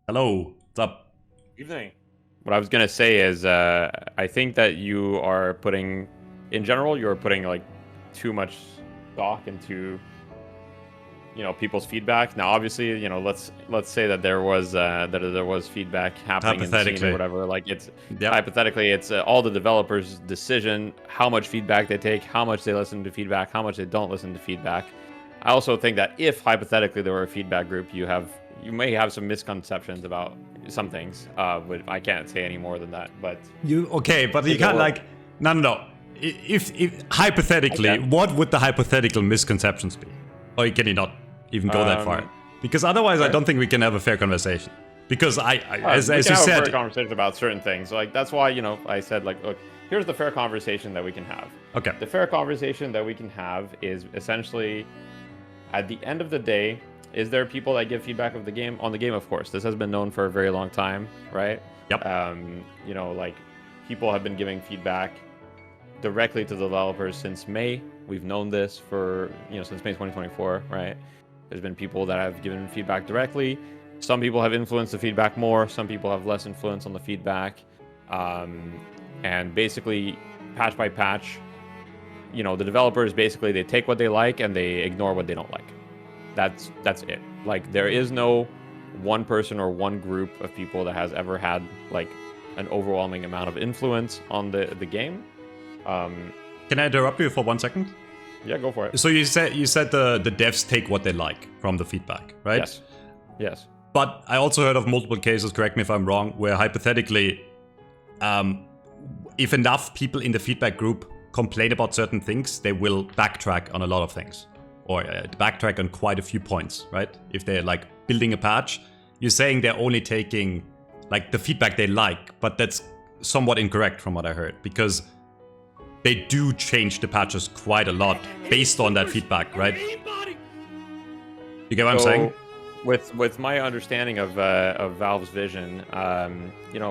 Hello, what's up? Evening. What I was gonna say is, I think that you are putting, in general, you're putting like too much stock into, people's feedback. Now, obviously, let's say that there was feedback happening in the scene or Hypothetically. whatever. Like it's Yep. hypothetically, it's all the developers' decision how much feedback they take, how much they listen to feedback, how much they don't listen to feedback. I also think that if hypothetically there were a feedback group, you may have some misconceptions about some things. But I can't say any more than that. But But you if it can't were, like no. If hypothetically, I can. what would the hypothetical misconceptions be? Or can you not even go that far? Um, Because otherwise, I sorry? don't think we can have a fair conversation. Because as We as can you have a fair said, conversation about certain things. Like that's why I said like, look, here's the fair conversation that we can have. okay, The fair conversation that we can have is essentially, at the end of the day, is there people that give feedback of the game on the game? Of course, this has been known for a very long time, right? yep, Like people have been giving feedback directly to the developers since May. We've known this for since May 2024, right? There's been people that have given feedback directly. Some people have influenced the feedback more. Some people have less influence on the feedback. And basically, patch by patch, the developers basically they take what they like and they ignore what they don't like. That's it. Like there is no one person or one group of people that has ever had like an overwhelming amount of influence on the game. can I interrupt you for 1 second? Yeah, go for it. So you said the devs take what they like from the feedback, right? Yes. Yes. But I also heard of multiple cases, correct me if I'm wrong, where hypothetically, if enough people in the feedback group complain about certain things, they will backtrack on a lot of things. Or backtrack on quite a few points, right? If they're like building a patch, you're saying they're only taking like the feedback they like, but that's somewhat incorrect from what I heard, because they do change the patches quite a lot based on that feedback, right? You get what I'm saying? With my understanding of Valve's vision,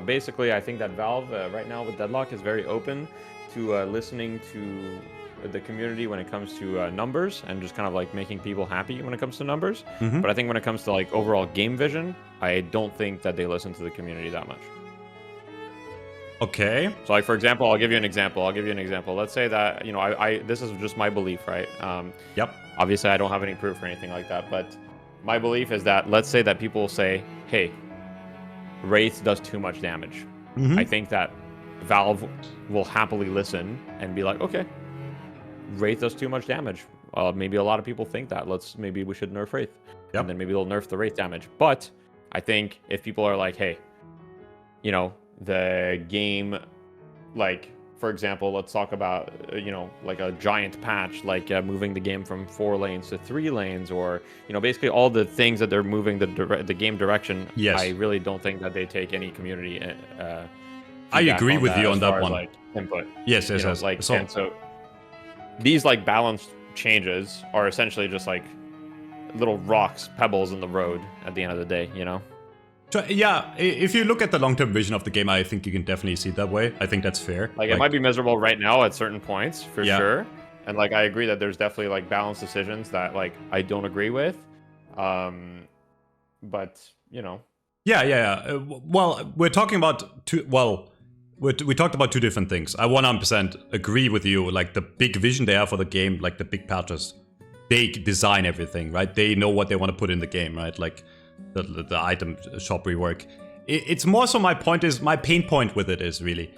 basically, I think that Valve right now with Deadlock is very open to listening to the community when it comes to numbers and just kind of like making people happy when it comes to numbers. Mm-hmm. But I think when it comes to like overall game vision, I don't think that they listen to the community that much. Okay. So, like for example, I'll give you an example. Let's say that I this is just my belief, right? Yep. Obviously, I don't have any proof or anything like that, but my belief is that let's say that people say, "Hey, Wraith does too much damage." Mm-hmm. I think that Valve will happily listen and be like, "Okay, Wraith does too much damage. Maybe a lot of people think that. Maybe we should nerf Wraith, Yep. and then maybe they'll nerf the Wraith damage." But I think if people are like, "Hey, the game, like for example, let's talk about like a giant patch, like moving the game from 4 lanes to 3 lanes, or basically all the things that they're moving the game direction." Yes. I really don't think that they take any community. I agree with you on as that far as, one. like input. Yes, You yes, know, yes. like So and so these like balanced changes are essentially just like little rocks, pebbles in the road at the end of the day. yeah, if you look at the long-term vision of the game, I think you can definitely see it that way. I think that's fair. Like it might be miserable right now at certain points for Yeah. sure, and like I agree that there's definitely like balanced decisions that like I don't agree with, but Yeah. Well, we're talking about two. Well, we talked about two different things. I 100% agree with you. Like the big vision they have for the game, like the big patches, they design everything, right? They know what they want to put in the game, right? Like the item shop rework. It's more so my pain point with it is really,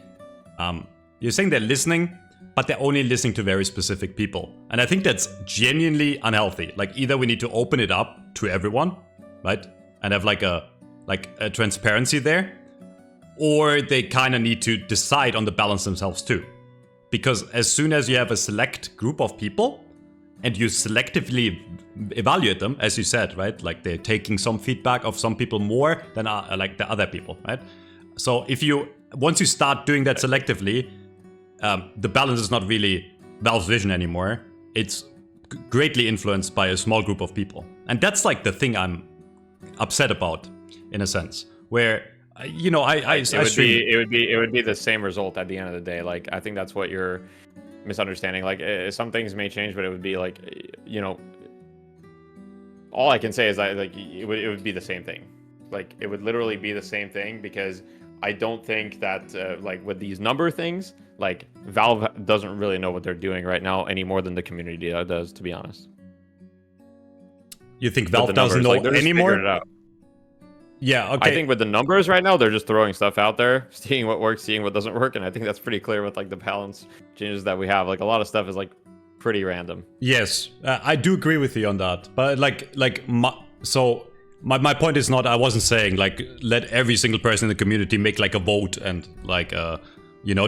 you're saying they're listening, but they're only listening to very specific people, and I think that's genuinely unhealthy. Like either we need to open it up to everyone, right, and have like a transparency there, or they kind of need to decide on the balance themselves too. Because as soon as you have a select group of people and you selectively evaluate them, as you said, right? Like they're taking some feedback of some people more than like the other people, right? So once you start doing that selectively, the balance is not really Valve's vision anymore. It's greatly influenced by a small group of people. And that's like the thing I'm upset about, in a sense, where it would be the same result at the end of the day. Like I think that's what you're misunderstanding. Like some things may change, but it would be like all I can say is that like it would be the same thing. Like it would literally be the same thing, because I don't think that like with these number things, like Valve doesn't really know what they're doing right now any more than the community does, to be honest. You think Valve doesn't know like, anymore? It out. Yeah, okay. I think with the numbers right now, they're just throwing stuff out there, seeing what works, seeing what doesn't work, and I think that's pretty clear with like the balance changes that we have. Like a lot of stuff is like pretty random. Yes, I do agree with you on that. But my point is not, I wasn't saying like let every single person in the community make like a vote and like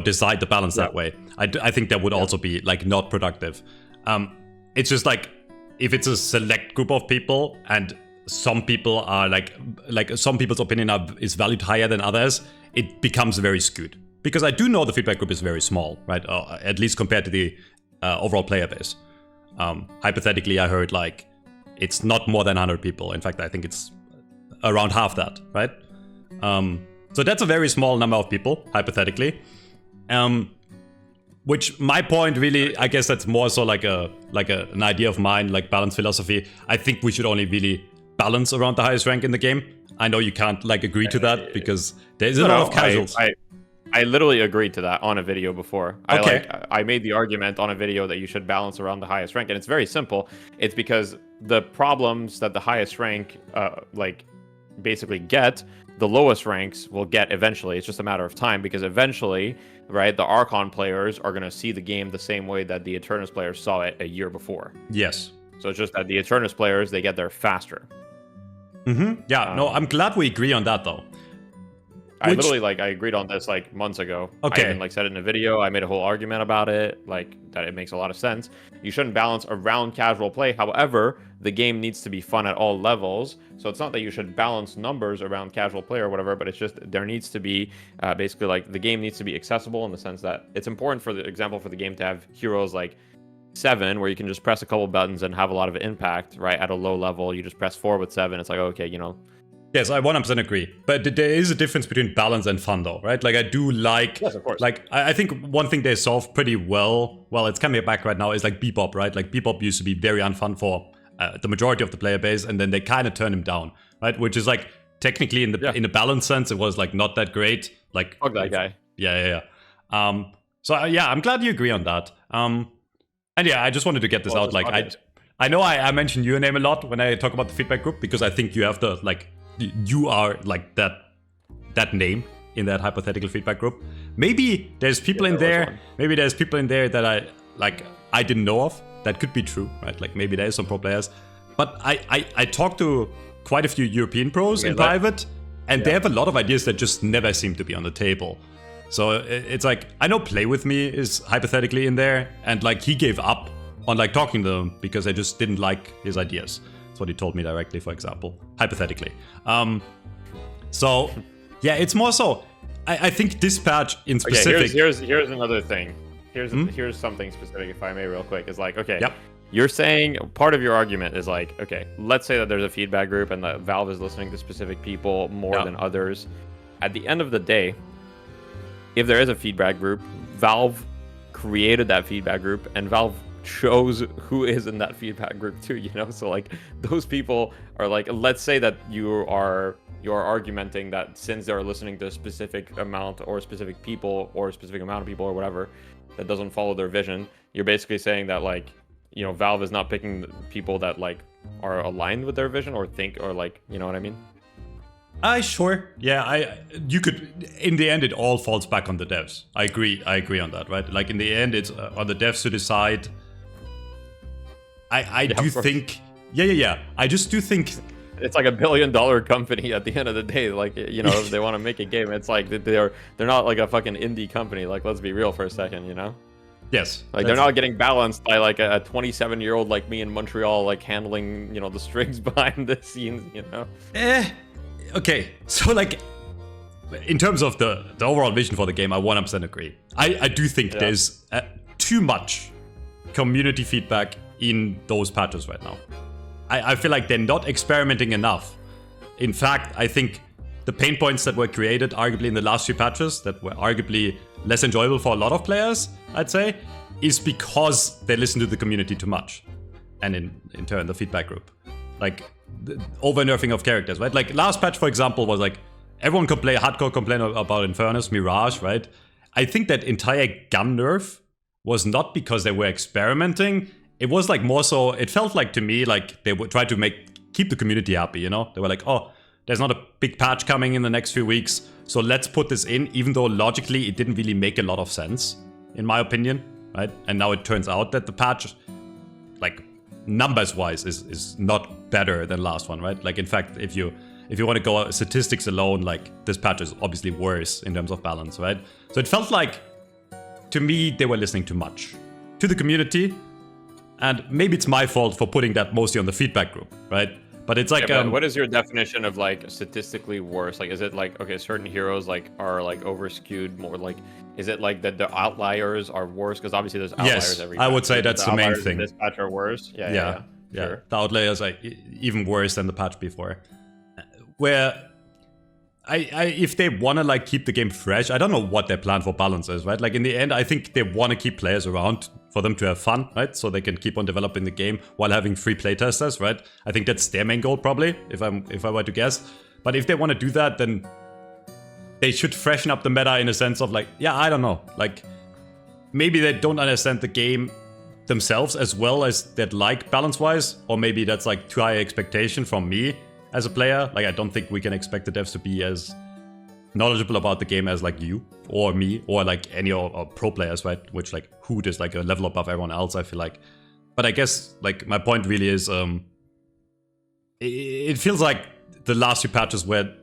decide the balance that way. I think that would also be like not productive. It's just like if it's a select group of people and some people are like some people's opinion is valued higher than others, it becomes very skewed. Because I do know the feedback group is very small, right? At least compared to the overall player base. Hypothetically, I heard like it's not more than 100 people. In fact, I think it's around half that, right? So that's a very small number of people, hypothetically. Which my point really, I guess that's more so like an idea of mine, like balance philosophy. I think we should only really balance around the highest rank in the game. I know you can't like agree to that because there's a lot of casuals. I literally agreed to that on a video before. Okay. I made the argument on a video that you should balance around the highest rank, and it's very simple. It's because the problems that the highest rank basically get, the lowest ranks will get eventually. It's just a matter of time, because eventually, right, the Archon players are going to see the game the same way that the Eternus players saw it a year before. Yes. So it's just that the Eternus players, they get there faster. Mm-hmm. Yeah, no, I'm glad we agree on that, though. I literally, I agreed on this, months ago. Okay. I even, said it in a video. I made a whole argument about it, that it makes a lot of sense. You shouldn't balance around casual play. However, the game needs to be fun at all levels. So it's not that you should balance numbers around casual play or whatever, but it's just there needs to be, basically, the game needs to be accessible in the sense that it's important, for the example, for the game to have heroes like 7, where you can just press a couple buttons and have a lot of impact, right? At a low level, you just press 4 with 7. It's like, okay, Yes, I 100% agree. But there is a difference between balance and fun, though, right? Like, I do like... Yes, of course. I think one thing they solved pretty well, it's coming back right now, is like Bebop, right? Like, Bebop used to be very unfun for the majority of the player base, and then they kind of turned him down, right? Which is, like, technically, in the balance sense, it was, like, not that great. Like... Fuck that guy. Yeah. I'm glad you agree on that. And yeah, I just wanted to get this out. Like, I know I mention your name a lot when I talk about the feedback group, because I think you have the, you are like that name in that hypothetical feedback group. Maybe there's people in there. Maybe there's people in there that I didn't know of. That could be true, right? Like maybe there's some pro players. But I talked to quite a few European pros in private, and they have a lot of ideas that just never seem to be on the table. So it's like, I know Play With Me is hypothetically in there, and like he gave up on like talking to them because I just didn't like his ideas. That's what he told me directly, for example, hypothetically. So yeah, it's more so. I think this patch in specific. Okay, here's another thing. Here's something specific, if I may, real quick. Is like, okay, yep. You're saying part of your argument is like, okay, let's say that there's a feedback group and that Valve is listening to specific people more than others. At the end of the day, if there is a feedback group, Valve created that feedback group, and Valve shows who is in that feedback group too, So like those people are like, let's say that you're argumenting that since they're listening to a specific amount or specific people or a specific amount of people or whatever that doesn't follow their vision, you're basically saying that like, Valve is not picking people that like are aligned with their vision or think or like, you know what I mean? Sure. Yeah, you could, in the end, it all falls back on the devs. I agree on that, right? Like in the end, it's on the devs to decide. I do think, I just do think it's like $1 billion company at the end of the day. Like, if they want to make a game, it's like they're not like a fucking indie company. Like, let's be real for a second, Yes. Like they're not getting balanced by like a 27-year-old like me in Montreal, like handling, the strings behind the scenes, Okay, so like, in terms of the overall vision for the game, I 100% agree. I do think there's too much community feedback in those patches right now. I feel like they're not experimenting enough. In fact, I think the pain points that were created arguably in the last few patches that were arguably less enjoyable for a lot of players, I'd say, is because they listen to the community too much. And in turn, the feedback group. like over nerfing of characters, right? Like last patch, for example, was like everyone hardcore complain about Infernus, Mirage, right? I think that entire gun nerf was not because they were experimenting. It was like more so, it felt like to me like they would try to keep the community happy, you know? They were like, oh, there's not a big patch coming in the next few weeks, so let's put this in, even though logically it didn't really make a lot of sense, in my opinion, right? And now it turns out that the patch, like numbers-wise, is not better than last one, right? Like in fact, if you want to go statistics alone, like this patch is obviously worse in terms of balance, right? So it felt like, to me, they were listening too much to the community, and maybe it's my fault for putting that mostly on the feedback group, right? But it's like, what is your definition of like statistically worse? Like, is it like, okay, certain heroes like are like over skewed more? Like, is it like that the outliers are worse? Because obviously there's outliers yes, every. I would say that's the main thing. This patch are worse. Yeah. Sure. The outliers are even worse than the patch before. Where if they want to like keep the game fresh, I don't know what their plan for balance is, right? Like in the end, I think they want to keep players around for them to have fun, right? So they can keep on developing the game while having free playtesters, right? I think that's their main goal probably, if I were to guess. But if they want to do that, then they should freshen up the meta in a sense of like, yeah, I don't know, like maybe they don't understand the game themselves as well as they'd like balance-wise, or maybe that's like too high expectation from me as a player. Like I don't think we can expect the devs to be as knowledgeable about the game as like you or me or like any or pro players, right? Which like Hoot is like a level above everyone else, I feel like. But I guess like my point really is it feels like the last few patches where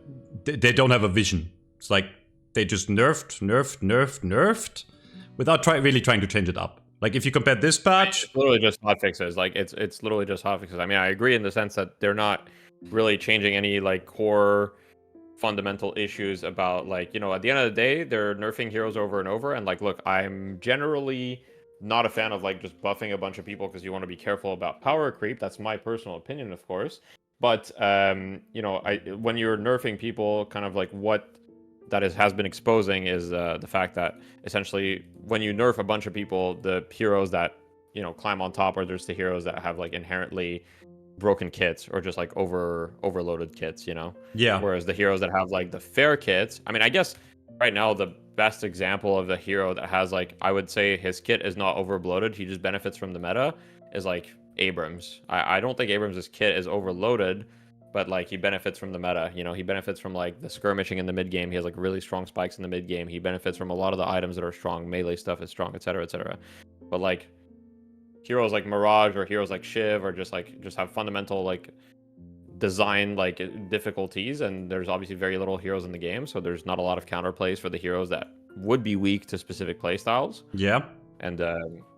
they don't have a vision. It's like they just nerfed without really trying to change it up. Like if you compare this patch, it's literally just hotfixes. Like it's literally just hotfixes. I mean, I agree in the sense that they're not really changing any like core fundamental issues about like, you know, at the end of the day, they're nerfing heroes over and over. And like, look, I'm generally not a fan of like just buffing a bunch of people because you want to be careful about power creep. That's my personal opinion, of course. But you know, when you're nerfing people, kind of like what that has been exposing is the fact that essentially when you nerf a bunch of people, the heroes that, you know, climb on top, or there's the heroes that have like inherently broken kits or just like overloaded kits, you know? Yeah. Whereas the heroes that have like the fair kits, I mean, I guess right now the best example of the hero that has like, I would say his kit is not overbloated, he just benefits from the meta, is like Abrams. I don't think Abrams' kit is overloaded, but like he benefits from the meta, you know? He benefits from like the skirmishing in the mid game. He has like really strong spikes in the mid game. He benefits from a lot of the items that are strong, melee stuff is strong, etc, etc. But like heroes like Mirage or heroes like Shiv or just have fundamental like design like difficulties, and there's obviously very little heroes in the game, so there's not a lot of counterplays for the heroes that would be weak to specific playstyles. Yeah. And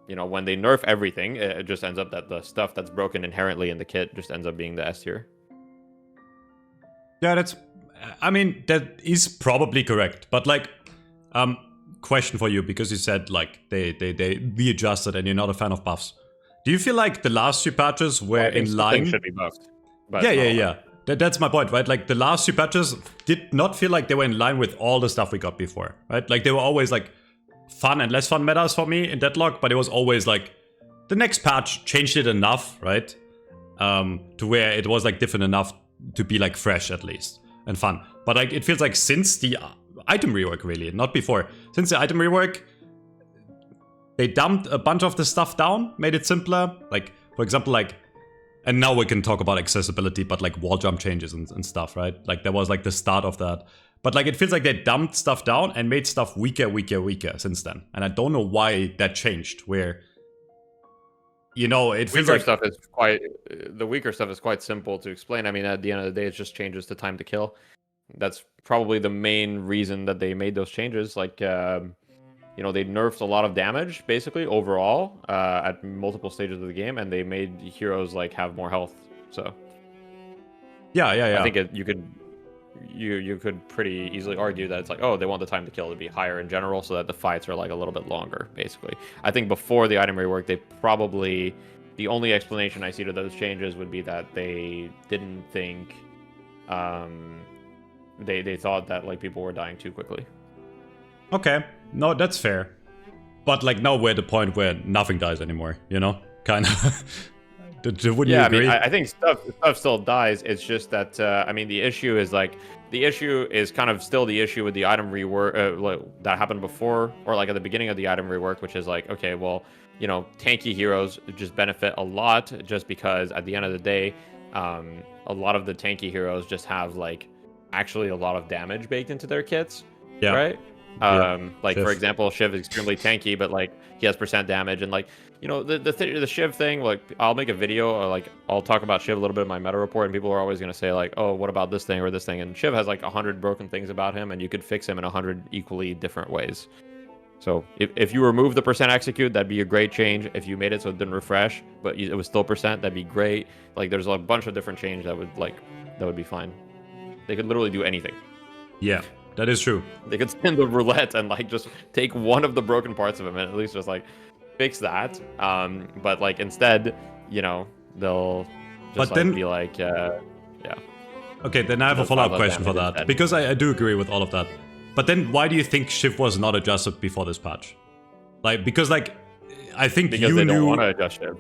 you know, when they nerf everything, it just ends up that the stuff that's broken inherently in the kit just ends up being the S tier. Yeah, I mean, that is probably correct. But like, question for you, because you said like they readjusted and you're not a fan of buffs. Do you feel like the last few patches were in line? Should be buffed. But Yeah. That's my point, right? Like the last few patches did not feel like they were in line with all the stuff we got before, right? Like they were always like fun and less fun metas for me in Deadlock, but it was always like the next patch changed it enough, right? To where it was like different enough to be like fresh at least and fun. But like it feels like since the item rework, really, not before. Since the item rework, they dumped a bunch of the stuff down, made it simpler. Like, for example, like, and now we can talk about accessibility, but like wall jump changes and stuff, right? Like that was like the start of that. But like it feels like they dumped stuff down and made stuff weaker since then. And I don't know why that changed, where, you know, it feels like the weaker stuff is quite simple to explain. I mean, at the end of the day, it just changes the time to kill. That's probably the main reason that they made those changes. Like, you know, they nerfed a lot of damage basically overall at multiple stages of the game, and they made heroes like have more health. So yeah. I think you could pretty easily argue that it's like, oh, they want the time to kill to be higher in general, so that the fights are like a little bit longer. Basically, I think before the item rework, they probably, the only explanation I see to those changes would be that they didn't think, they thought that like people were dying too quickly. Okay, no, that's fair. But like now we're at the point where nothing dies anymore, you know? Kind of. Wouldn't you Yeah, I agree? mean, I think stuff still dies. It's just that I mean, the issue is kind of still the issue with the item rework that happened before, or like at the beginning of the item rework, which is like, okay, well, you know, tanky heroes just benefit a lot just because at the end of the day, a lot of the tanky heroes just have like actually a lot of damage baked into their kits, Yeah. right? Yeah. Like Shiv. for example, Shiv is extremely tanky, but like he has percent damage, and like, you know, the Shiv thing, like I'll make a video or like I'll talk about Shiv a little bit in my meta report, and people are always gonna say like, oh, what about this thing or this thing? And Shiv has like 100 broken things about him, and you could fix him in 100 equally different ways. So if you remove the percent execute, that'd be a great change. If you made it so it didn't refresh, but it was still percent, that'd be great. Like there's a bunch of different change that would be fine. They could literally do anything. Yeah, that is true. They could spin the roulette and like just take one of the broken parts of him and at least just like fix that. But like instead, you know, they'll just be like, yeah. Okay, then I have a follow-up question for that, instead. Because I do agree with all of that. But then why do you think Shiv was not adjusted before this patch? Like, because like, I think because you they knew... don't want to adjust Shiv.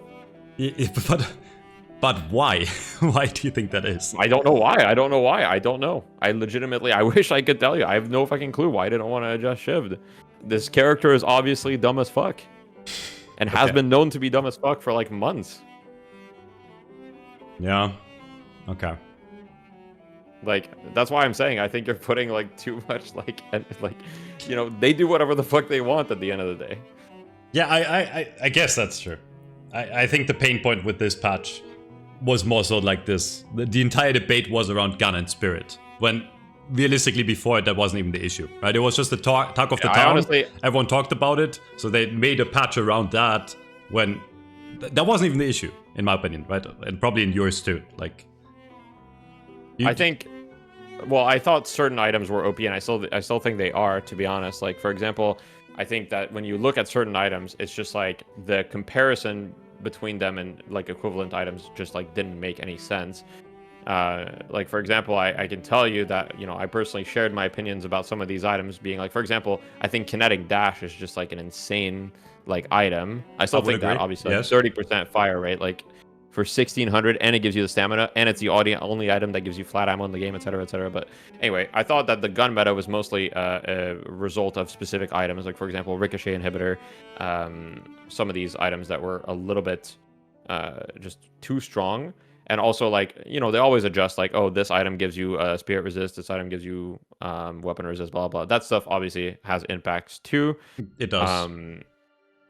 But why? Why do you think that is? I don't know why. I don't know. I legitimately, I wish I could tell you. I have no fucking clue why they don't want to adjust Shiv. This character is obviously dumb as fuck. And has been known to be dumb as fuck for like months. Yeah. Okay. Like, that's why I'm saying I think you're putting like too much like, and like, you know, they do whatever the fuck they want at the end of the day. Yeah, I guess that's true. I think the pain point with this patch was more so like this. The entire debate was around gun and spirit. When realistically before it, that wasn't even the issue, right? It was just the talk of the town. Honestly, everyone talked about it, so they made a patch around that when that wasn't even the issue, in my opinion, right? And probably in yours too. Like, I think, well, I thought certain items were OP, and I still think they are, to be honest. Like, for example, I think that when you look at certain items, it's just like the comparison between them and like equivalent items just like didn't make any sense. Like, for example, I can tell you that, you know, I personally shared my opinions about some of these items being like, for example, I think kinetic dash is just like an insane like item. I still think that obviously like 30% fire rate, like for 1600, and it gives you the stamina, and it's the only item that gives you flat ammo in the game, etc., etc. But anyway, I thought that the gun meta was mostly a result of specific items, like for example, ricochet inhibitor, some of these items that were a little bit just too strong. And also, like, you know, they always adjust, like, oh, this item gives you spirit resist, this item gives you weapon resist, blah, blah. That stuff obviously has impacts too. It does.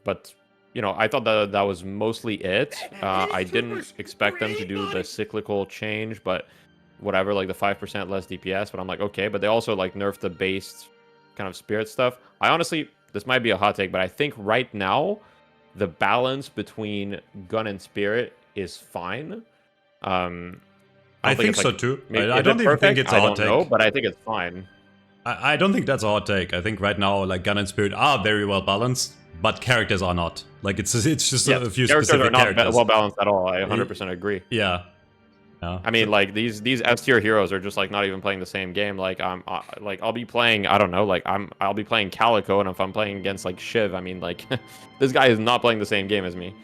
But, you know, I thought that was mostly it. I didn't expect them to do the cyclical change, but whatever, like the 5% less DPS. But I'm like, okay, but they also, like, nerfed the base kind of spirit stuff. I honestly, this might be a hot take, but I think right now, the balance between gun and spirit is fine. I think so too. I don't even think it's a hot take. I don't know, but I think it's fine. I don't think that's a hot take. I think right now, like, gun and spirit are very well balanced, but characters are not. Like, it's just a few specific characters. Characters are not well balanced at all. I 100% agree. Yeah. I mean, like, these S tier heroes are just like not even playing the same game. Like, I'll be playing, I don't know, like I'll be playing Calico, and if I'm playing against like Shiv, I mean, like, this guy is not playing the same game as me.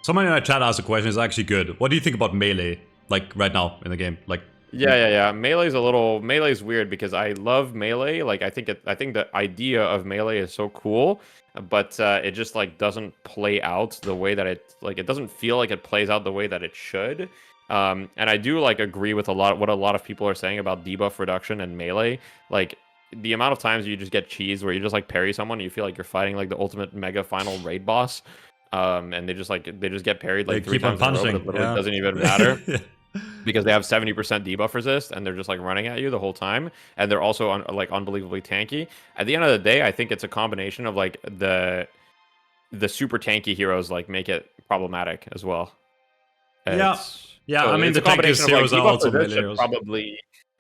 Someone in our chat asked a question. It's actually good. What do you think about melee, like right now in the game? Like, yeah. Melee's weird because I love melee. Like, I think the idea of melee is so cool, but it just like doesn't play out the way that it doesn't feel like it plays out the way that it should. And I do like agree with what a lot of people are saying about debuff reduction and melee. Like, the amount of times you just get cheesed where you just like parry someone, and you feel like you're fighting like the ultimate mega final raid boss. And they just get parried like 3 times in a row, but it literally doesn't even matter. Because they have 70% debuff resist, and they're just like running at you the whole time, and they're also like unbelievably tanky. At the end of the day, I think it's a combination of like the super tanky heroes like make it problematic as well. Yeah. So I mean, the tankiest heroes are also melee heroes.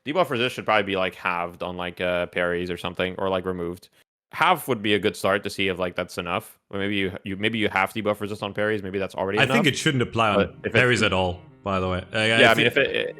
Debuff resist should probably be like halved on like parries or something, or like removed. Half would be a good start to see if like that's enough. Or maybe you half debuff resist on parries. Maybe that's already enough. I think it shouldn't apply on parries at all. By the way, I mean, if it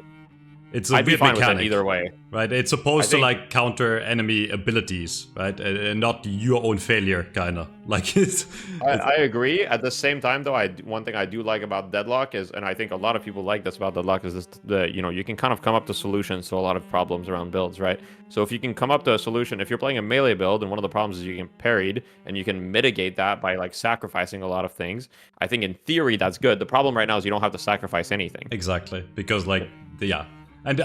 It's a I'd be weird fine with mechanic, it either way. right? It's supposed to think- like counter enemy abilities, right? And not your own failure, kind of. Like it's. I agree. At the same time, though, one thing I do like about Deadlock is, and I think a lot of people like this about Deadlock, is this, you can kind of come up to solutions to a lot of problems around builds, right? So if you can come up to a solution, if you're playing a melee build, and one of the problems is you get parried, and you can mitigate that by like sacrificing a lot of things, I think in theory that's good. The problem right now is you don't have to sacrifice anything. Exactly, because like and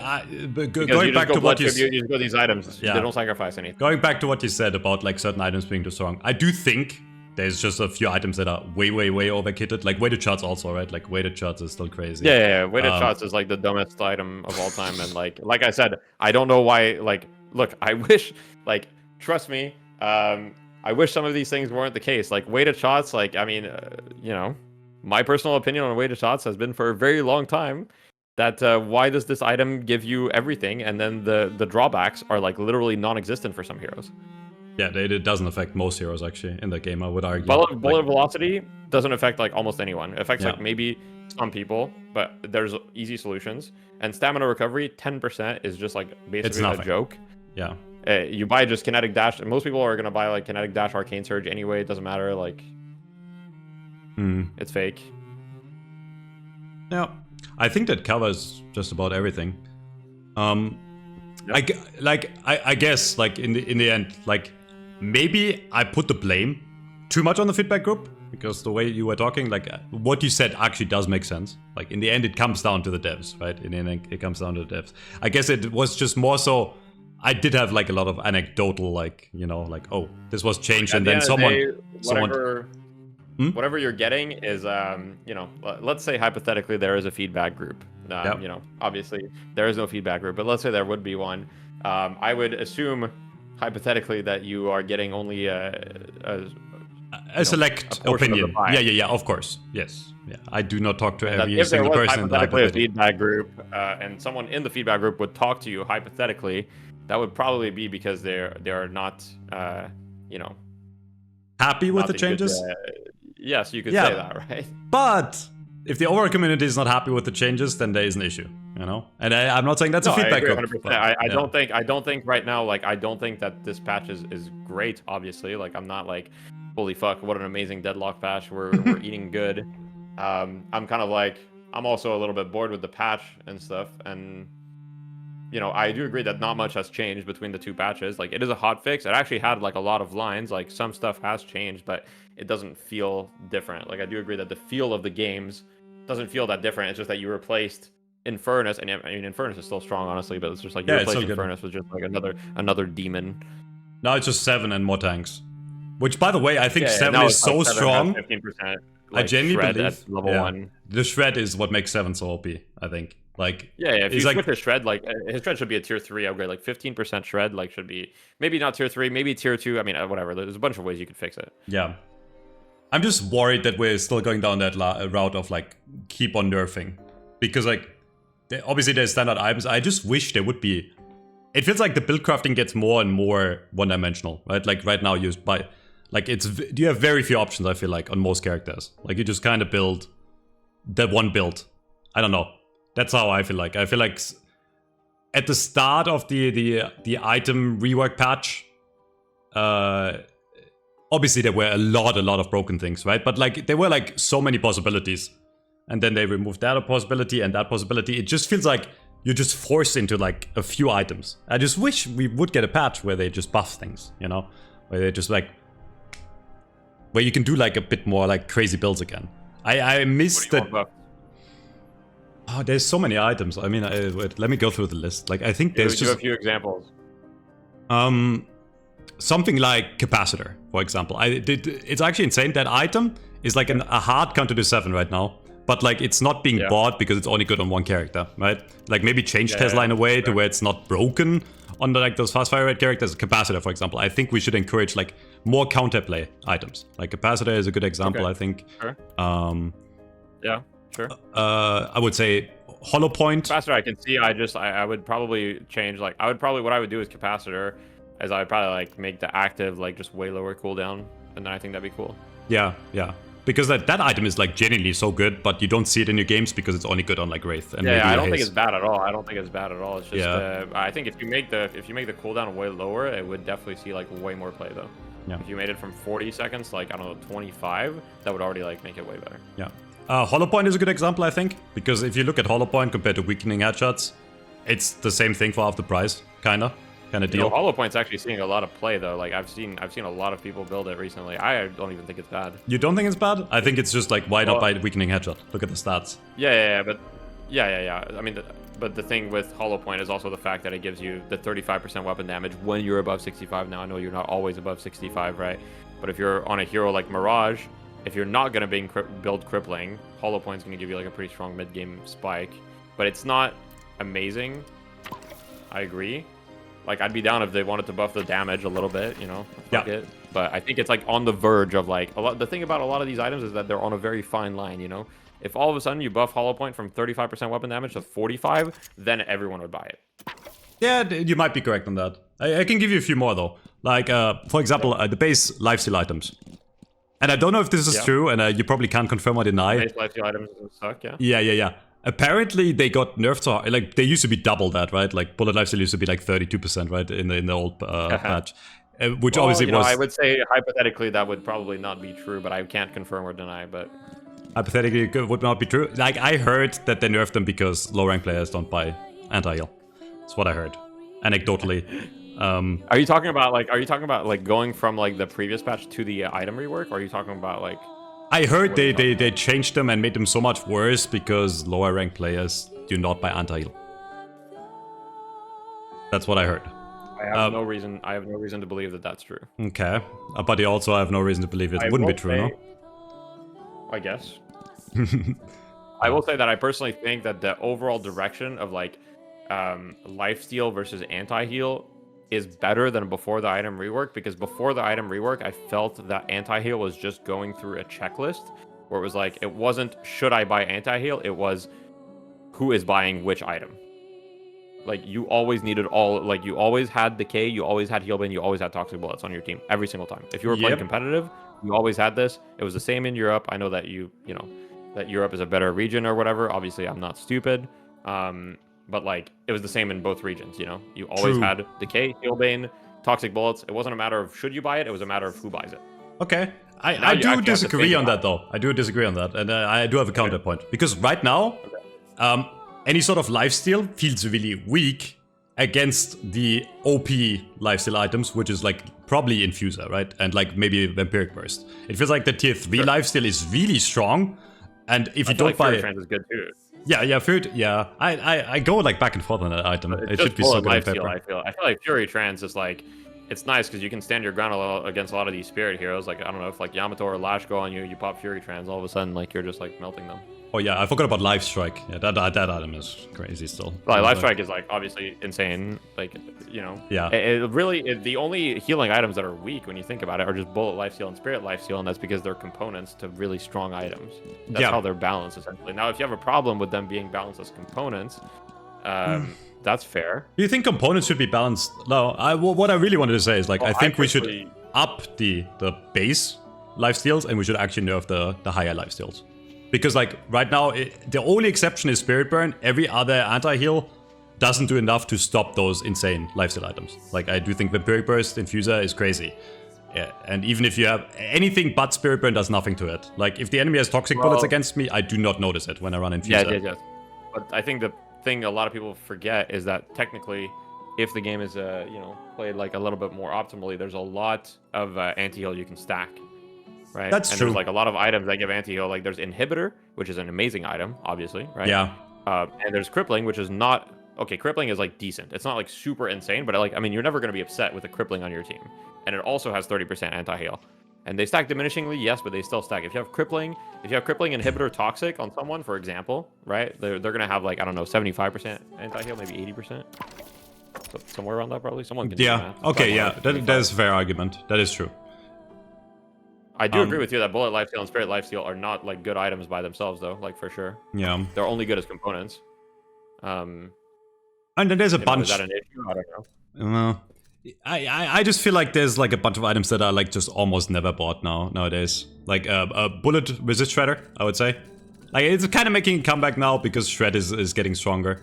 Because going you back just to go what blood tribute, you just go these items. Yeah. They don't sacrifice anything. Going back to what you said about like certain items being too strong, I do think there's just a few items that are way overkitted. Like weighted shots also, right? Like weighted shots is still crazy. Yeah. Weighted shots is like the dumbest item of all time, and like I said, I don't know why. Like, look, I wish, like, trust me, I wish some of these things weren't the case. Like weighted shots, like I mean, my personal opinion on weighted shots has been for a very long time that why does this item give you everything, and then the drawbacks are like literally non-existent for some heroes. Yeah, it doesn't affect most heroes actually in the game, I would argue. Bullet velocity doesn't affect like almost anyone. It affects like maybe some people, but there's easy solutions. And stamina recovery, 10% is just like basically a joke. Yeah. You buy just kinetic dash, and most people are gonna buy like kinetic dash, arcane surge anyway. It doesn't matter. Like, it's fake. Yeah, I think that covers just about everything. I guess like in the end, like maybe I put the blame too much on the feedback group, because the way you were talking, like what you said actually does make sense. Like in the end, it comes down to the devs, right? In the end, it comes down to the devs. I guess it was just more so. I did have like a lot of anecdotal, like like, oh, this was changed, and then whatever you're getting is let's say hypothetically there is a feedback group. Obviously there is no feedback group, but let's say there would be one. I would assume hypothetically that you are getting only a select opinion. Yeah, of course. Yes. Yeah. I do not talk to every if single there was person. Hypothetically, a feedback group, and someone in the feedback group would talk to you hypothetically, that would probably be because they are not, happy with the changes. Yes, you could say that, right? But if the overall community is not happy with the changes, then there is an issue, And I'm not saying that's a feedback group. 100%. I don't think right now, like, I don't think that this patch is great. Obviously, like, I'm not like, holy fuck, what an amazing Deadlock patch. We're eating good. I'm kind of like, I'm also a little bit bored with the patch and stuff, and I do agree that not much has changed between the two patches. Like, it is a hot fix. It actually had like a lot of lines. Like, some stuff has changed, but it doesn't feel different. Like, I do agree that the feel of the games doesn't feel that different. It's just that you replaced Infernus, and I mean, Infernus is still strong, honestly, but it's just like you replaced Infernus with just like another demon. Now it's just 7 and more tanks. Which, by the way, I think 7 is so strong. 15%. I genuinely believe at level 1. The shred is what makes 7 so OP, I think. Like, if you switch his shred, like his shred should be a tier 3 upgrade. Like 15% shred, like, should be maybe not tier 3, maybe tier 2. I mean, whatever. There's a bunch of ways you could fix it. Yeah, I'm just worried that we're still going down that route of like keep on nerfing, because like obviously there's standard items. I just wish there would be. It feels like the build crafting gets more and more one-dimensional, right? Like right now you buy, like you have very few options. I feel like on most characters, like you just kind of build that one build. I don't know. That's how I feel like. I feel like at the start of the item rework patch, obviously there were a lot of broken things, right? But like there were like so many possibilities, and then they removed that possibility and that possibility. It just feels like you're just forced into like a few items. I just wish we would get a patch where they just buff things, where they just like where you can do like a bit more like crazy builds again. I miss that. Oh, there's so many items. I mean, wait, let me go through the list. Like, I think there's just a few examples. Something like capacitor, for example. It's actually insane. That item is like a hard counter to 7 right now, but like it's not being bought because it's only good on one character, right? Like maybe change Tesla in a way to where it's not broken on like those fast fire rate characters. Capacitor, for example. I think we should encourage like more counterplay items. Like capacitor is a good example. I think. Sure. Sure. I would say hollow point. Capacitor, I can see. I would probably change. Like, what I would do is capacitor, as I would probably like make the active like just way lower cooldown, and then I think that'd be cool. Yeah. Because that item is like genuinely so good, but you don't see it in your games because it's only good on like Wraith and maybe I don't think Haze. it's bad at all. I don't think it's bad at all. It's just Yeah. I think if you make the cooldown way lower, it would definitely see like way more play though. Yeah. If you made it from 40 seconds to like, I don't know, 25, that would already like make it way better. Yeah. Hollow Point is a good example, I think, because if you look at Hollow Point compared to Weakening Headshots, it's the same thing for half the price, kind of deal. Hollow Point's actually seeing a lot of play though. Like I've seen a lot of people build it recently. I don't even think it's bad. You don't think it's bad? I think it's just like why not buy Weakening Headshot? Look at the stats. Yeah. I mean, but the thing with Hollow Point is also the fact that it gives you the 35% weapon damage when you're above 65. Now I know you're not always above 65, right? But if you're on a hero like Mirage, if you're not gonna build Crippling, Hollow Point's gonna give you like a pretty strong mid-game spike. But it's not amazing. I agree. Like, I'd be down if they wanted to buff the damage a little bit, you know? Fuck it. But I think it's, like, on the verge of, like... The thing about a lot of these items is that they're on a very fine line, you know? If all of a sudden you buff Hollow Point from 35% weapon damage to 45, then everyone would buy it. Yeah, you might be correct on that. I can give you a few more, though. Like, for example, the base lifesteal items. And I don't know if this is true, and you probably can't confirm or deny. Base lifesteal items suck, yeah? Yeah. Apparently, they got nerfed so hard. Like, they used to be double that, right? Like, bullet lifesteal used to be like 32%, right? In the old patch. Which obviously was... I would say, hypothetically, that would probably not be true, but I can't confirm or deny, but... Hypothetically, it would not be true. Like, I heard that they nerfed them because low-rank players don't buy anti-heal. That's what I heard. Anecdotally. Are you talking about going from, like, the previous patch to the item rework, or are you talking about, like... I heard they changed them and made them so much worse because lower rank players do not buy anti-heal. That's what I heard. I have no reason to believe that that's true. Okay, but you also have no reason to believe it wouldn't be true, no? I guess. I will say that I personally think that the overall direction of like lifesteal versus anti-heal is better than before the item rework, because before the item rework, I felt that anti-heal was just going through a checklist where it was like, it wasn't should I buy anti-heal, it was who is buying which item. Like, you always needed you always had Decay, you always had Healbane, you always had Toxic Bullets on your team every single time. If you were playing competitive, you always had this. It was the same in Europe. I know that you know, that Europe is a better region or whatever. Obviously, I'm not stupid. But like, it was the same in both regions, you know? You always had Decay, Healbane, Toxic Bullets. It wasn't a matter of should you buy it, it was a matter of who buys it. Okay. I do disagree on that, though. I do disagree on that. And I do have a counterpoint. Because right now, any sort of lifesteal feels really weak against the OP lifesteal items, which is like probably Infuser, right? And like maybe Vampiric Burst. It feels like the tier 3 lifesteal is really strong. And if you don't buy it... Trans is good too. Yeah, Food, yeah. I go like back and forth on that item. It should be so good on paper. I feel like Fury Trans is like, it's nice because you can stand your ground against a lot of these spirit heroes. Like, I don't know, if like Yamato or Lash go on you, you pop Fury Trans, all of a sudden like you're just like melting them. Oh yeah, I forgot about Life Strike. Yeah, that item is crazy still. Like, Life Strike is like obviously insane. Like, you know. Yeah. The only healing items that are weak when you think about it are just Bullet Lifesteal and Spirit Lifesteal, and that's because they're components to really strong items. That's how they're balanced essentially. Now, if you have a problem with them being balanced as components, that's fair. Do you think components should be balanced? No, what I really wanted to say is like, I think we should up the base lifesteals and we should actually nerf the higher lifesteals. Because like right now, the only exception is Spirit Burn. Every other anti-heal doesn't do enough to stop those insane lifesteal items. Like, I do think Vampiric Burst Infuser is crazy. Yeah, and even if you have anything but Spirit Burn does nothing to it. Like, if the enemy has Toxic Bullets against me, I do not notice it when I run Infuser. Yeah. But I think the thing a lot of people forget is that technically, if the game is played like a little bit more optimally, there's a lot of anti-heal you can stack. Right? That's true. There's like a lot of items that give anti-heal. Like, there's Inhibitor, which is an amazing item, obviously, right? Yeah. And there's Crippling, which is not... Okay, Crippling is like decent. It's not like super insane, but like, I mean, you're never going to be upset with a Crippling on your team. And it also has 30% anti-heal. And they stack diminishingly, yes, but they still stack. If you have Crippling, Inhibitor, Toxic on someone, for example, right? They're going to have like, I don't know, 75% anti-heal, maybe 80%. So somewhere around that, probably. Someone can do that. Okay, yeah. That is a fair argument. That is true. I do agree with you that Bullet Lifesteal and Spirit Lifesteal are not like good items by themselves, though. Like, for sure. Yeah. They're only good as components. And then there's a bunch. Is that an issue? I don't know. I just feel like there's like a bunch of items that are like just almost never bought nowadays. Like a bullet resist shredder, I would say. Like it's kind of making a comeback now because shred is getting stronger.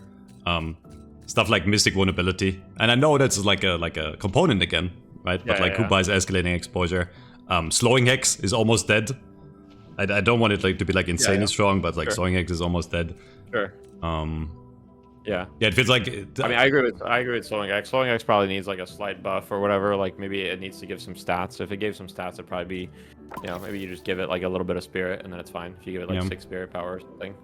Stuff like mystic vulnerability, and I know that's like a component again, right? But like who buys escalating exposure? Slowing hex is almost dead. I don't want it like to be like insanely strong, but like slowing hex is almost dead. Sure. Yeah, it feels like. I mean, I agree with slowing X. Slowing X probably needs like a slight buff or whatever. Like maybe it needs to give some stats. If it gave some stats, it'd probably be, maybe you just give it like a little bit of spirit and then it's fine. If you give it like 6 spirit power or something,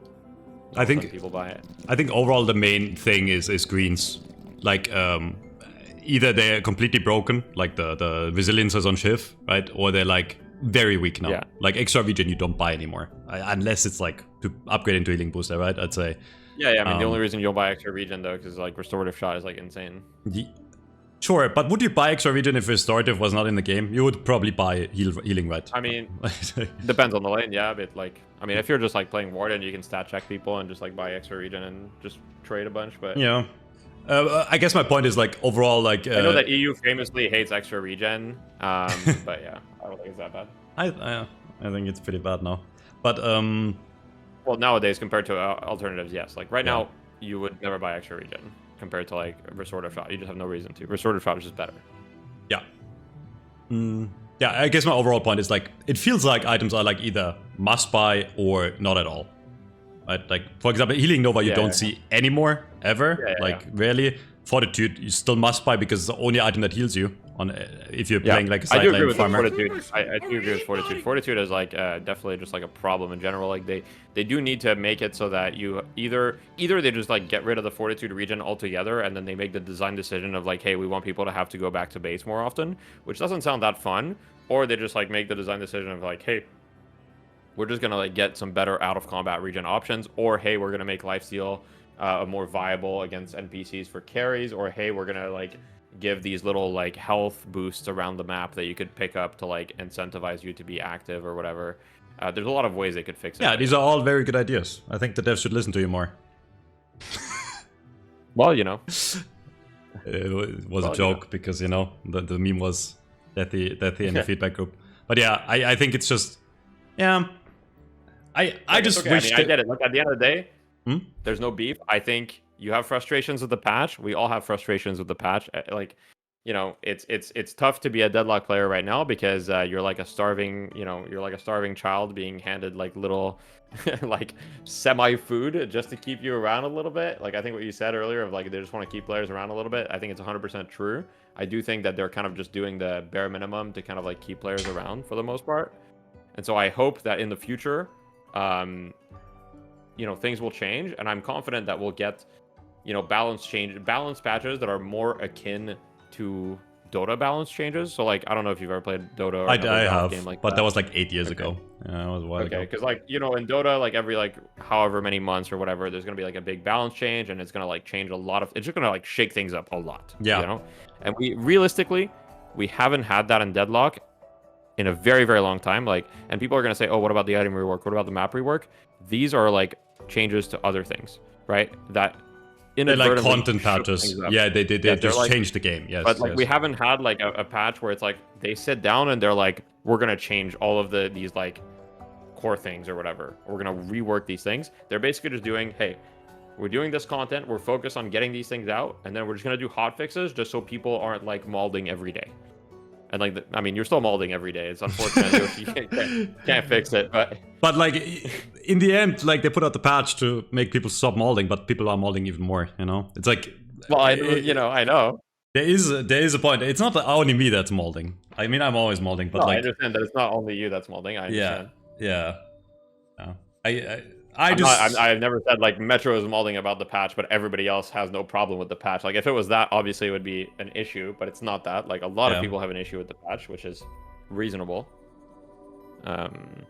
I think people buy it. I think overall the main thing is greens. Like either they're completely broken, like the resilience is on Shiv, right, or they're like very weak now. Like extra regen you don't buy anymore, unless it's like to upgrade into healing booster, right? I'd say. Yeah. I mean, the only reason you'll buy extra regen though, because like restorative shot is like insane. Sure, but would you buy extra regen if restorative was not in the game? You would probably buy healing, right? I mean, depends on the lane, yeah. But like, I mean, if you're just like playing Warden, you can stat check people and just like buy extra regen and just trade a bunch. But yeah, I guess my point is like overall, like I know that EU famously hates extra regen, but yeah, I don't think it's that bad. I think it's pretty bad now, but well, nowadays compared to alternatives, yes. Like right now, you would never buy extra regen compared to like restorative shot. You just have no reason to. Restorative shot is just better. Yeah. Yeah, I guess my overall point is like it feels like items are like either must buy or not at all. Right? Like for example, healing Nova you don't see anymore ever. Rarely. Fortitude you still must buy because it's the only item that heals you on if you're playing like a side lane farmer. Fortitude. I do agree with Fortitude. Fortitude is like definitely just like a problem in general. Like they do need to make it so that you either they just like get rid of the Fortitude regen altogether and then they make the design decision of like, hey, we want people to have to go back to base more often, which doesn't sound that fun. Or they just like make the design decision of like, hey, we're just gonna like get some better out of combat regen options, or hey, we're gonna make lifesteal more viable against NPCs for carries, or hey, we're gonna like give these little like health boosts around the map that you could pick up to like incentivize you to be active or whatever. There's a lot of ways they could fix it. Yeah, these are all very good ideas. I think the devs should listen to you more. Well, it was a joke because the meme was Deathy in the feedback group. But yeah, I think it's just I just wish I get it. Look, at the end of the day, there's no beef. I think you have frustrations with the patch. We all have frustrations with the patch. Like, it's tough to be a Deadlock player right now because you're like a starving, you're like a starving child being handed like little, like semi food just to keep you around a little bit. Like I think what you said earlier of like they just want to keep players around a little bit. I think it's 100% true. I do think that they're kind of just doing the bare minimum to kind of like keep players around for the most part. And so I hope that in the future, things will change, and I'm confident that we'll get, balance patches that are more akin to Dota balance changes. So like, I don't know if you've ever played Dota or I have, game like but that. that was like 8 years ago. Yeah, it was a while ago. Okay, because like, in Dota, like every like however many months or whatever, there's gonna be like a big balance change, and it's gonna like change a lot of. It's just gonna like shake things up a lot. Yeah. And we haven't had that in Deadlock in a very, very long time. Like, and people are gonna say, oh, what about the item rework? What about the map rework? These are like changes to other things, right? That they're like content patches. Yeah, they just like, changed the game. Yes, but like we haven't had like a patch where it's like they sit down and they're like, we're gonna change all of these like core things or whatever. We're gonna rework these things. They're basically just doing, hey, we're doing this content. We're focused on getting these things out, and then we're just gonna do hot fixes just so people aren't like malding every day. And like, you're still malding every day. It's unfortunate you can't fix it, but like in the end, like they put out the patch to make people stop malding, but people are malding even more. It's like, well, I know there is a point. It's not only me that's malding. I mean, I'm always malding, but like I understand that it's not only you that's malding. I understand. Yeah. I've never said like Metro is malding about the patch, but everybody else has no problem with the patch. Like if it was that, obviously it would be an issue, but it's not that. Like a lot of people have an issue with the patch, which is reasonable. And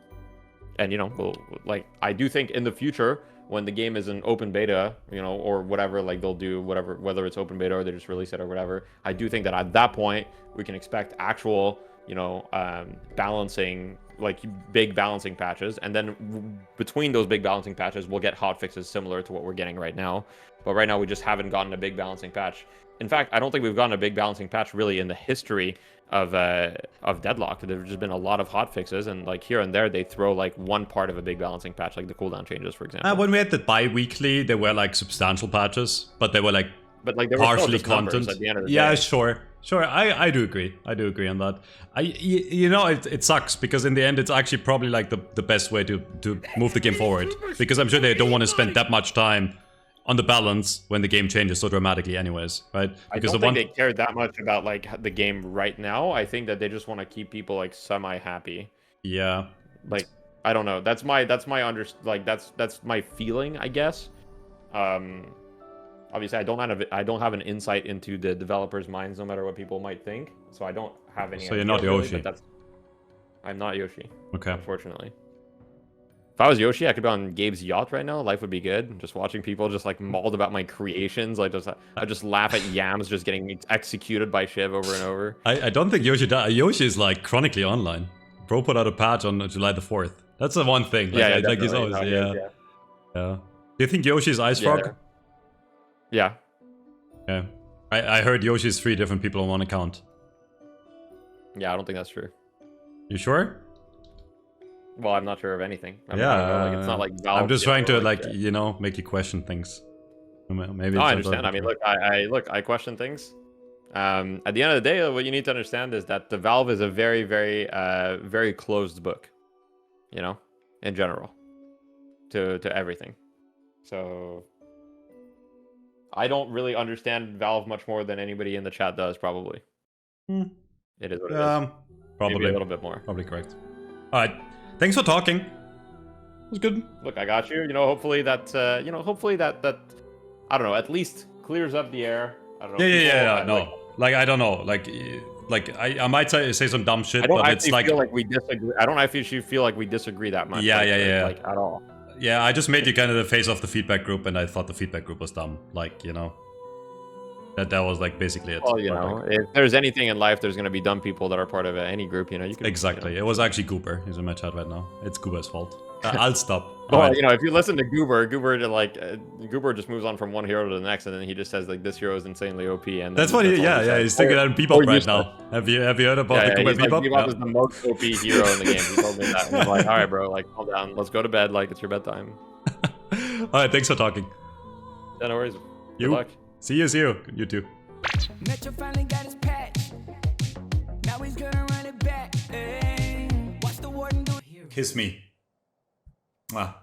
like I do think in the future when the game is in open beta, or whatever, like they'll do whatever, whether it's open beta or they just release it or whatever. I do think that at that point we can expect actual, balancing, like big balancing patches, and then between those big balancing patches we'll get hot fixes similar to what we're getting right now. But right now we just haven't gotten a big balancing patch. In fact, I don't think we've gotten a big balancing patch really in the history of Deadlock. There's just been a lot of hot fixes, and like here and there they throw like one part of a big balancing patch, like the cooldown changes, for example. When we had the bi-weekly, there were like substantial patches, but they were like they were partially still just content. at the end of the Yeah, day. sure. I do agree. I do agree on that. You know, it sucks because in the end, it's actually probably like the best way to move the game forward. Because I'm sure they don't want to spend that much time on the balance when the game changes so dramatically anyways, right? Because I don't think they care that much about like the game right now. I think that they just want to keep people like semi-happy. Yeah. Like, I don't know. That's my that's my feeling, I guess. Obviously, I don't have an insight into the developers' minds, no matter what people might think. So I don't have any. So you're not Yoshi. Really, I'm not Yoshi. Okay. Unfortunately. If I was Yoshi, I could be on Gabe's yacht right now. Life would be good. Just watching people just like mauled about my creations. I just laugh at Yams just getting executed by Shiv over and over. I don't think Yoshi does. Yoshi is like chronically online. Bro put out a patch on July the 4th. That's the one thing. Like he's always yeah. Do you think Yoshi's Ice Frog? Yeah. Yeah. I heard Yoshi's 3 different people on one account. Yeah, I don't think that's true. You sure? Well, I'm not sure of anything. It's not like Valve. I'm just trying to you know, make you question things. Maybe. No, I understand. I mean, I question things. At the end of the day, what you need to understand is that the Valve is a very, very, very closed book. You know, in general, to everything. So I don't really understand Valve much more than anybody in the chat does. Probably. It is what it is. Probably maybe a little bit more. Probably correct. All right. Thanks for talking. It was good. Look, I got you. You know, hopefully that I don't know, at least clears up the air. I don't know. Yeah. No, like I don't know. Like I might say some dumb shit, but it's like feel like we disagree. I don't actually feel like we disagree that much. Yeah. Like at all. Yeah, I just made you kind of the face of the feedback group, and I thought the feedback group was dumb. Like, you know. That was like basically it. Well, you know, if there's anything in life, there's gonna be dumb people that are part of any group. You know, you can exactly. You know. It was actually Goober. He's in my chat right now. It's Goober's fault. I'll stop. Well, right. You know, if you listen to Goober just moves on from one hero to the next, and then he just says like, "This hero is insanely OP," and that's what he's thinking out in Bebop right now. Have you heard about the Goober Bebop? Bebop is the most OP hero in the game. He told me that. And I'm like, all right, bro, like, calm down. Let's go to bed. Like, it's your bedtime. All right, thanks for talking. Yeah, no worries. Good luck. See you. You too. Metro finally got his patch. Now he's gonna run it back. Hey, watch the warden do it. Kiss me. Mwah.